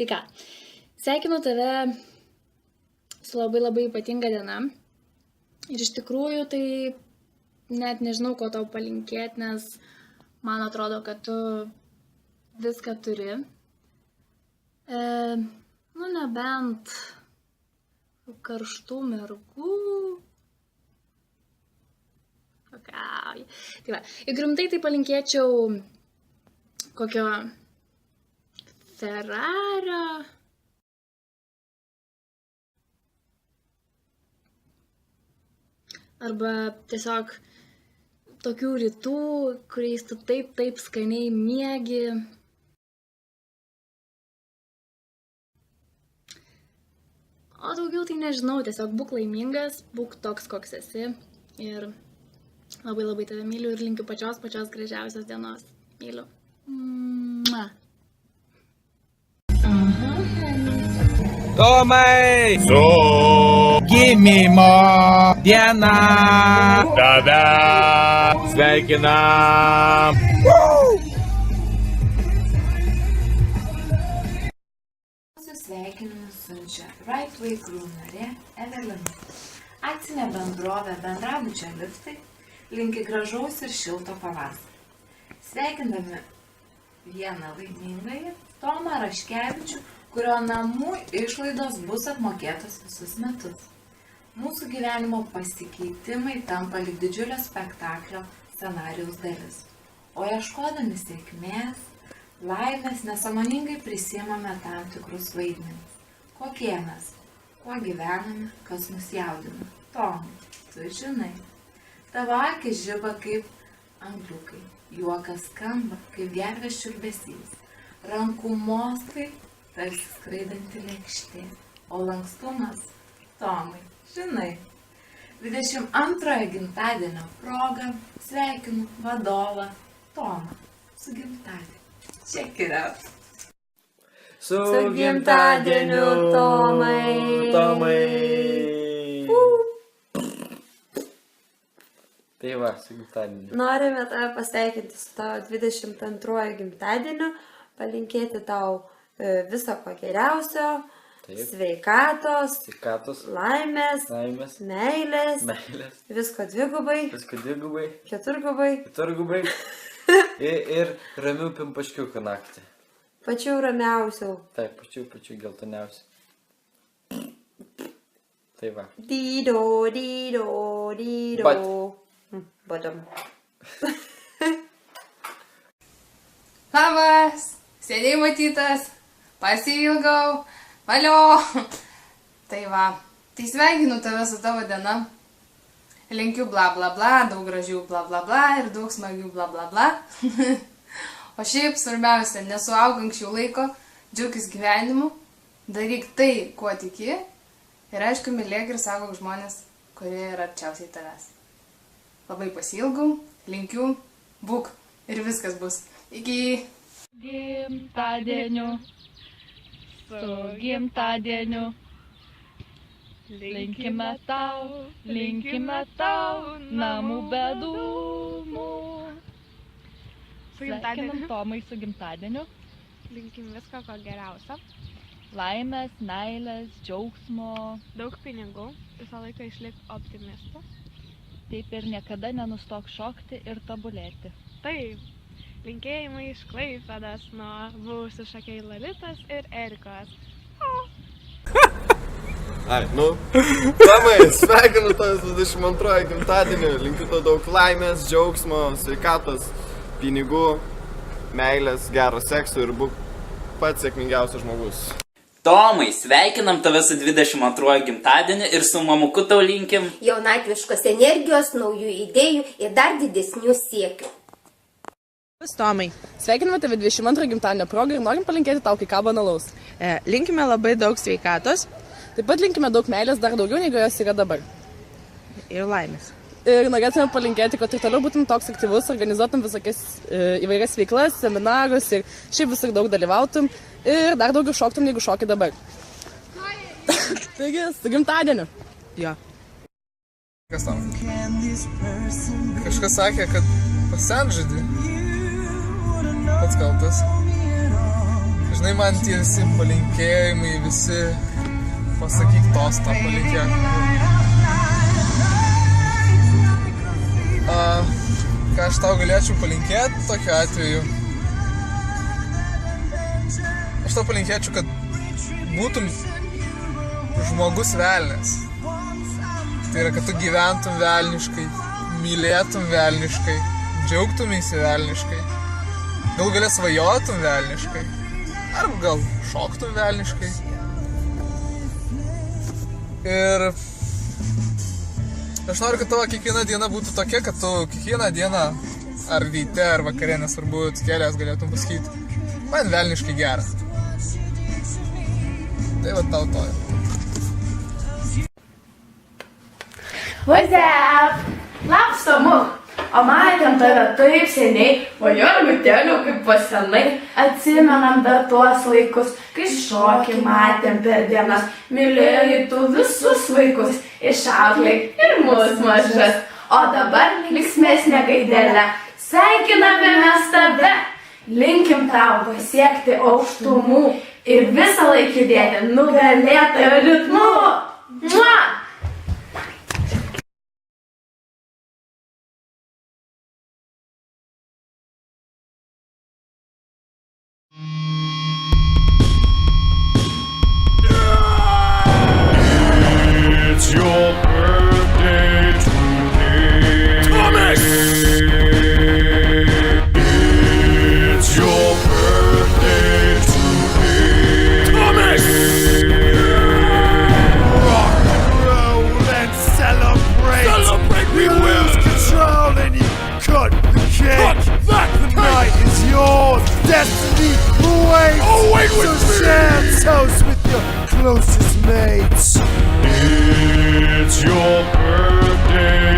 Tai ką, sveikinu tave su labai ypatinga diena. Ir iš tikrųjų tai net nežinau, ko tau palinkėti, nes man atrodo, kad tu viską turi. Nebent karštų mergų. Tai va, jeigu rimtai tai palinkėčiau kokio Ferrario. Arba tiesiog tokių rytų, kuriais tu taip skaniai miegi. O daugiau tai nežinau, tiesiog būk laimingas, būk toks, koks esi. Ir labai tave myliu ir linkiu pačios gražiausios dienos. Myliu. Tomai! Su gimimo diena! Tave sveikinam! Sveikinimus siunčia Right Way Crew narė Evelina. Akcinė bendrovė Bendrabučio liftai linki gražaus ir šilto pavasario. Sveikindami vieną laimingąjį Tomą Raškevičių, kurio namų išlaidos bus apmokėtos visus metus. Mūsų gyvenimo pasikeitimai tampa lyg didžiulio spektaklio scenarijaus dalis. O ieškodami sėkmės, laimės nesąmoningai prisiimame tam tikrus vaidmenis. Kokie mes? Kuo gyvename? Kas mus jaudina? Tomai, tu žinai. Tavo akis žiba kaip angliukai. Juokas skamba kaip gervės čiulbesys. Rankų mostai tarsi skraidanti lėkštė. O lankstumas? Tomai, žinai. 22 gimtadienio proga sveikinu vadovą Tomą su gimtadieniu. Check it out. Su gimtadieniu, Tomai! Tai va, su gimtadieniu. Norime tave pasveikinti su tavo 22 gimtadieniu, palinkėti tau viso ko geriausio, sveikatos, laimės, meilės, visko dvigubai, keturgubai. Ir ramių pimpaškiukų naktį. Pačių ramiausių. Taip, pačių geltoniausių. Tai va. Dydo. Badam. Labas, sėdėjai matytas, pasiilgau, valio. Tai va, tai sveikinu tave su tavo diena. Linkiu bla bla bla, daug gražių bla bla bla ir daug smagių bla bla bla. O šiaip svarbiausia, nesuauk anksčiau laiko, džiaukis gyvenimu, daryk tai, kuo tiki ir aišku, mylėk ir saugok žmonės, kurie yra arčiausiai tavęs. Labai pasiilgau, linkiu, būk ir viskas bus. Iki Gimtadieniu, su gimtadieniu. Linkime tau namų be dūmų. Sveikinam Tomai su gimtadieniu. Linkim visko ko geriausio. Laimės, meilės, džiaugsmo. Daug pinigų. Visą laiką išlik optimistu. Taip ir niekada nenustok šokti ir tobulėti. Taip. Linkėjimai iš Klaipėdos nuo buvusių šokėjų Lalitos ir Erikos. Tomai, sveikinu tavęs 22 gimtadieniu, linkiu tau daug laimės, džiaugsmo, sveikatos, pinigų, meilės, gero sekso ir būk pats sėkmingiausias žmogus. Tomai, sveikinam tave su 22 gimtadieniu ir su mamuku tau linkim jaunatviškos energijos, naujų idėjų ir dar didesnių siekių. Tomai, sveikiname tave 22 gimtadienio progą ir norim palinkėti tau kai ką banalaus. Linkime labai daug sveikatos. Taip pat linkime daug meilės, dar daugiau negu jos yra dabar. Ir laimės. Ir norėtume palinkėti, kad ir toliau būtum toks aktyvus, organizuotum visokias įvairias veiklas, seminarus ir šiaip visur daug dalyvautum ir dar daugiau šoktum, negu šoki dabar. Taigi, su gimtadieniu. Jo. Kas tam? Kažkas sakė, kad pasenžadį. Pats kaltas. Žinai, žinai, man tie visi palinkėjimai, visi pasakyk tos tą palinkėjimą. Ką aš tau galėčiau palinkėti tokiu atveju? Aš tau palinkėčiau, kad būtum žmogus velnias. Tai yra, kad tu gyventum velniškai, mylėtum velniškai, džiaugtumeisi velniškai, gal galės svajotum velniškai, arba gal šoktum velniškai. Ir aš noriu, kad tavo kiekviena diena būtų tokia, kad tu kiekvieną dieną, ar ryte, ar vakare, nesvarbu, atsikėlęs galėtum pasakyti, man velniškai gera. Tai va tau to. What's up? Labas, Tomu. O matėm tave taip seniai, o Jorgutėliu kaip pasenai. Atsimenam dar tuos laikus, kai šokį matėm per dienas. Mylėjai tu visus vaikus, išauklėk ir mus mažas. O dabar linksmesnė gaidelė, sveikiname mes tave. Linkim tau pasiekti aukštumų ir visą laiką judėti nugalėtojo ritmu. Mua! It's your birthday today. Thomas! It's your birthday today. Thomas! Rock and roll and celebrate. Celebrate, we lose control and you cut the cake. The night is yours. Destiny awaits. Oh, wait with me. So share toast with your closest mates. It's your birthday